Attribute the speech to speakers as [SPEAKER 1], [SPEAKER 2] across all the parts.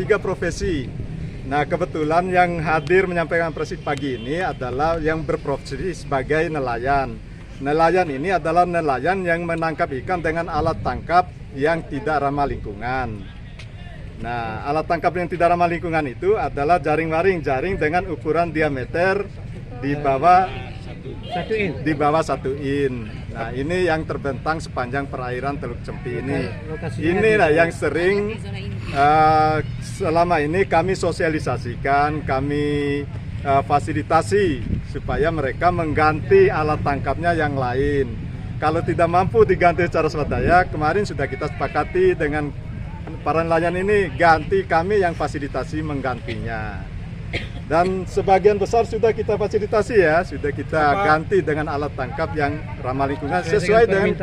[SPEAKER 1] 3 profesi. Nah, kebetulan yang hadir menyampaikan presi pagi ini adalah yang berprofesi sebagai nelayan. Nelayan ini adalah nelayan yang menangkap ikan dengan alat tangkap yang tidak ramah lingkungan. Nah, alat tangkap yang tidak ramah lingkungan itu adalah jaring dengan ukuran diameter di bawah 1 in. Nah, ini yang terbentang sepanjang perairan Teluk Cempi ini. Inilah yang sering selama ini kami sosialisasikan, kami fasilitasi supaya mereka mengganti alat tangkapnya yang lain. Kalau tidak mampu diganti secara swadaya, kemarin sudah kita sepakati dengan para nelayan ini, ganti kami yang fasilitasi menggantinya. Dan sebagian besar sudah kita fasilitasi ya, sudah kita ganti dengan alat tangkap yang ramah lingkungan sesuai dengan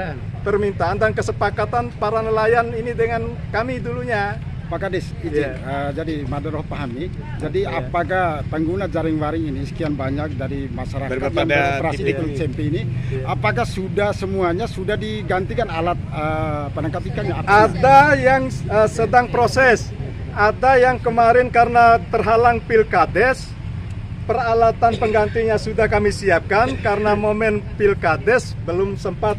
[SPEAKER 1] permintaan dan kesepakatan para nelayan ini dengan kami dulunya.
[SPEAKER 2] Pak Kades, izin, jadi Maduro pahami, jadi apakah pengguna jaring waring ini sekian banyak dari masyarakat yang beroperasi di Teluk Cempi ini, apakah sudah semuanya sudah digantikan alat penangkap ikannya?
[SPEAKER 1] Ada yang sedang proses. Ada yang kemarin karena terhalang Pilkades, peralatan penggantinya sudah kami siapkan karena momen Pilkades belum sempat.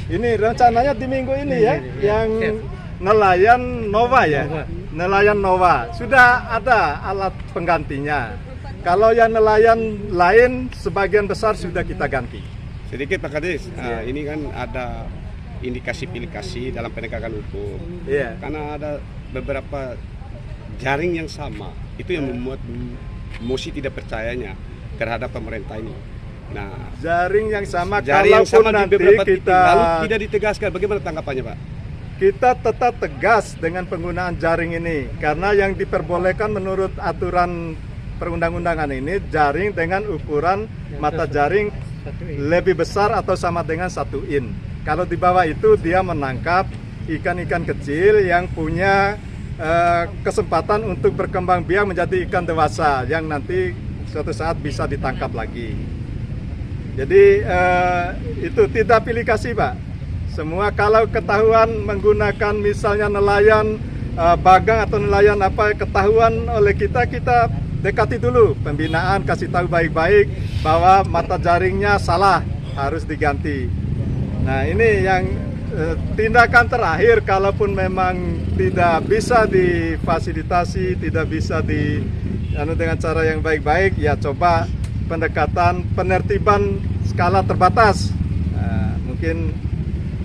[SPEAKER 1] Ini rencananya di minggu ini ya, yang nelayan Nova ya, nelayan Nova sudah ada alat penggantinya. Kalau yang nelayan lain sebagian besar sudah kita ganti.
[SPEAKER 3] Sedikit Pak Kades, ini kan ada indikasi dalam penegakan hukum. Karena ada beberapa jaring yang sama, itu yang membuat Mosi tidak percayanya terhadap pemerintah ini. Nah,
[SPEAKER 1] jaring yang sama,
[SPEAKER 3] jaring yang sama
[SPEAKER 1] nanti
[SPEAKER 3] di beberapa titik,
[SPEAKER 1] kita
[SPEAKER 3] lalu tidak ditegaskan. Bagaimana tanggapannya, Pak?
[SPEAKER 1] Kita tetap tegas dengan penggunaan jaring ini, karena yang diperbolehkan menurut aturan perundang-undangan ini, jaring dengan ukuran mata jaring lebih besar atau sama dengan 1 in. Kalau di bawah itu dia menangkap ikan-ikan kecil yang punya kesempatan untuk berkembang biak menjadi ikan dewasa yang nanti suatu saat bisa ditangkap lagi. Jadi itu tidak pilih kasih Pak. Semua kalau ketahuan menggunakan misalnya nelayan bagang atau nelayan apa ketahuan oleh kita dekati dulu pembinaan, kasih tahu baik-baik bahwa mata jaringnya salah, harus diganti. Nah, ini yang tindakan terakhir, kalaupun memang tidak bisa difasilitasi, tidak bisa dengan cara yang baik-baik, ya coba pendekatan penertiban skala terbatas. Mungkin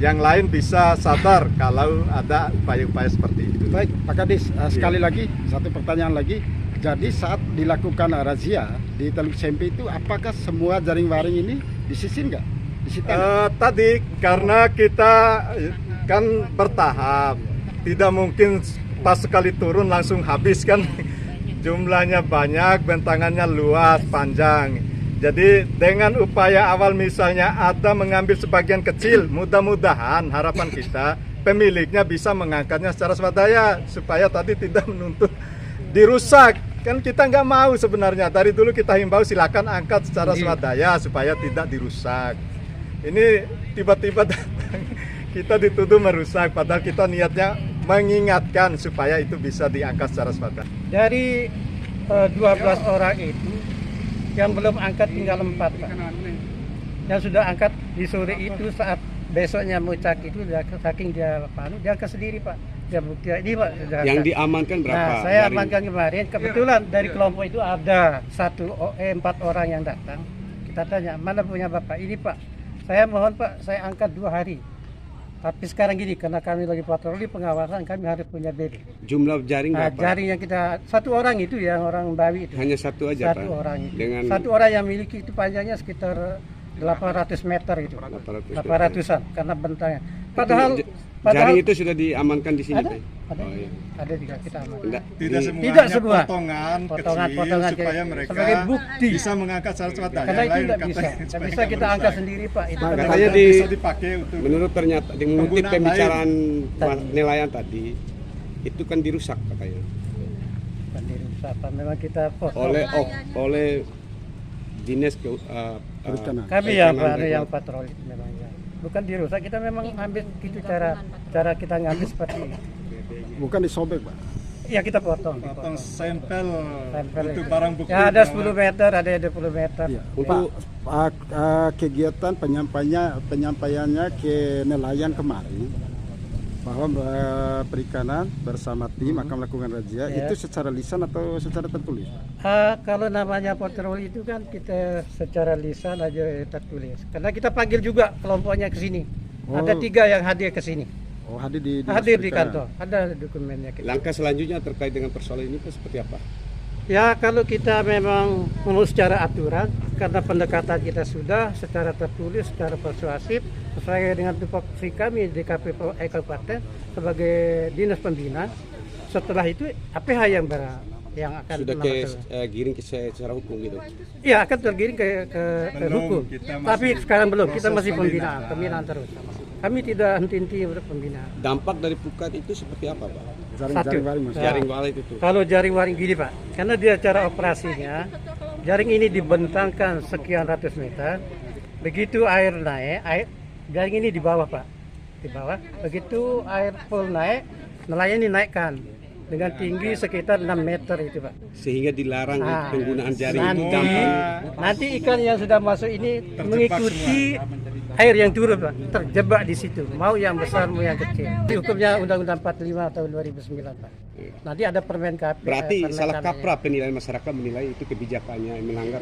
[SPEAKER 1] yang lain bisa sadar kalau ada upaya-upaya seperti itu.
[SPEAKER 2] Baik, Pak Kades, sekali lagi satu pertanyaan lagi. Jadi saat dilakukan razia di Teluk Cempi itu, apakah semua jaring waring ini disisir nggak?
[SPEAKER 1] Tadi karena kita kan bertahap, tidak mungkin pas sekali turun langsung habis kan. Jumlahnya banyak, bentangannya luas, panjang. Jadi dengan upaya awal misalnya ada mengambil sebagian kecil, mudah-mudahan harapan kita pemiliknya bisa mengangkatnya secara swadaya supaya tadi tidak menuntut dirusak. Kan kita nggak mau sebenarnya, dari dulu kita himbau silakan angkat secara swadaya supaya tidak dirusak. Ini tiba-tiba kita dituduh merusak, padahal kita niatnya mengingatkan supaya itu bisa diangkat secara swadaya.
[SPEAKER 4] Dari 12 orang itu, yang belum angkat tinggal 4 Pak. Yang sudah angkat di sore itu saat besoknya mucak itu, saking dia panik, dia angkat sendiri Pak. Dia bukti ini Pak.
[SPEAKER 3] Yang diamankan berapa?
[SPEAKER 4] Nah, saya amankan kemarin, kebetulan dari kelompok itu ada 4 orang yang datang. Kita tanya, mana punya Bapak? Ini Pak. Saya mohon Pak, saya angkat 2 hari. Tapi sekarang gini, karena kami lagi patroli pengawasan, kami harus punya BD.
[SPEAKER 3] Jumlah jaring berapa?
[SPEAKER 4] Jaring yang kita, 1 orang itu yang orang Bawi itu.
[SPEAKER 3] Hanya 1 aja Pak?
[SPEAKER 4] 1 orang itu.
[SPEAKER 3] Dengan
[SPEAKER 4] 1 orang yang miliki itu panjangnya sekitar 800 meter itu. 800-an karena bentangnya. Padahal
[SPEAKER 3] jaring itu sudah diamankan di sini
[SPEAKER 4] ada,
[SPEAKER 3] Pak?
[SPEAKER 4] ada,
[SPEAKER 3] Oh, iya.
[SPEAKER 4] ada juga kita amankan.
[SPEAKER 1] Tidak semua,
[SPEAKER 4] potongan
[SPEAKER 1] kecil supaya mereka
[SPEAKER 4] sebagai bukti
[SPEAKER 1] bisa mengangkat secara swadaya.
[SPEAKER 4] karena itu tidak bisa, tidak bisa kita angkat sendiri Pak. Itu
[SPEAKER 3] Katanya
[SPEAKER 1] bisa dipakai untuk
[SPEAKER 3] menurut mengutip pembicaraan nelayan tadi, itu kan dirusak katanya.
[SPEAKER 4] bukan dirusak, Pak. Memang kita potong.
[SPEAKER 3] Oleh dinas
[SPEAKER 4] Kami yang patroli memang ya. Bukan dirusak, kita memang ambil gitu cara kita ngambil seperti ini.
[SPEAKER 2] Bukan disobek Pak?
[SPEAKER 4] Ya kita potong.
[SPEAKER 1] Potong sampel
[SPEAKER 4] Tempel
[SPEAKER 1] untuk
[SPEAKER 4] itu.
[SPEAKER 1] barang bukti.
[SPEAKER 4] Ya ada 10 meter, ada 20 meter.
[SPEAKER 2] Ya,
[SPEAKER 3] Untuk-
[SPEAKER 2] Pak, kegiatan penyampaiannya ke nelayan kemarin bahwa perikanan bersama tim akan melakukan razia,
[SPEAKER 4] Ya.
[SPEAKER 2] itu secara lisan atau secara tertulis?
[SPEAKER 4] Kalau namanya patroli itu kan kita secara lisan aja tertulis. Karena kita panggil juga kelompoknya ke sini.
[SPEAKER 2] Oh.
[SPEAKER 4] Ada 3 yang hadir ke sini.
[SPEAKER 2] Oh, hadir di
[SPEAKER 4] Hadir di
[SPEAKER 2] perikanan.
[SPEAKER 4] kantor. Ada dokumennya.
[SPEAKER 3] Langkah selanjutnya terkait dengan persoalan ini Pak, seperti apa?
[SPEAKER 4] Ya kalau kita memang menurut secara aturan, karena pendekatan kita sudah secara tertulis, secara persuasif, sesuai dengan tupoksi kami di KPU Kabupaten sebagai dinas pembina. Setelah itu APH yang akan
[SPEAKER 3] Sudah ke
[SPEAKER 4] melaksanakan.
[SPEAKER 3] giring ke secara hukum gitu.
[SPEAKER 4] Iya akan tergiring ke
[SPEAKER 1] Belum,
[SPEAKER 4] hukum.
[SPEAKER 1] kita masih
[SPEAKER 4] Tapi sekarang belum, kita
[SPEAKER 1] proses
[SPEAKER 4] masih
[SPEAKER 1] pembinaan.
[SPEAKER 4] pembinaan terus. Kami tidak henti-henti untuk pembinaan.
[SPEAKER 3] Dampak dari pukat itu seperti apa Pak?
[SPEAKER 2] Jaring-jaring waring, Mas.
[SPEAKER 4] Ya.
[SPEAKER 3] Jaring walet itu.
[SPEAKER 4] Kalau jaring waring gini Pak, karena dia cara operasinya, jaring ini dibentangkan sekian ratus meter. Begitu air naik, jaring ini di bawah Pak, di bawah. Begitu air full naik, nelayan dinaikkan dengan tinggi sekitar 6 meter itu Pak.
[SPEAKER 3] Sehingga dilarang
[SPEAKER 4] Ah,
[SPEAKER 3] penggunaan jaring itu
[SPEAKER 4] nanti,
[SPEAKER 3] dampak.
[SPEAKER 4] nanti ikan yang sudah masuk ini mengikuti air yang turun Pak, terjebak di situ. Mau yang besar mau yang kecil. Di hukumnya Undang-Undang 45 tahun 2009 Pak. Nanti ada permen KP.
[SPEAKER 3] Berarti
[SPEAKER 4] permen
[SPEAKER 3] salah
[SPEAKER 4] KP-nya.
[SPEAKER 3] kaprah penilaian masyarakat menilai itu kebijakannya yang melanggar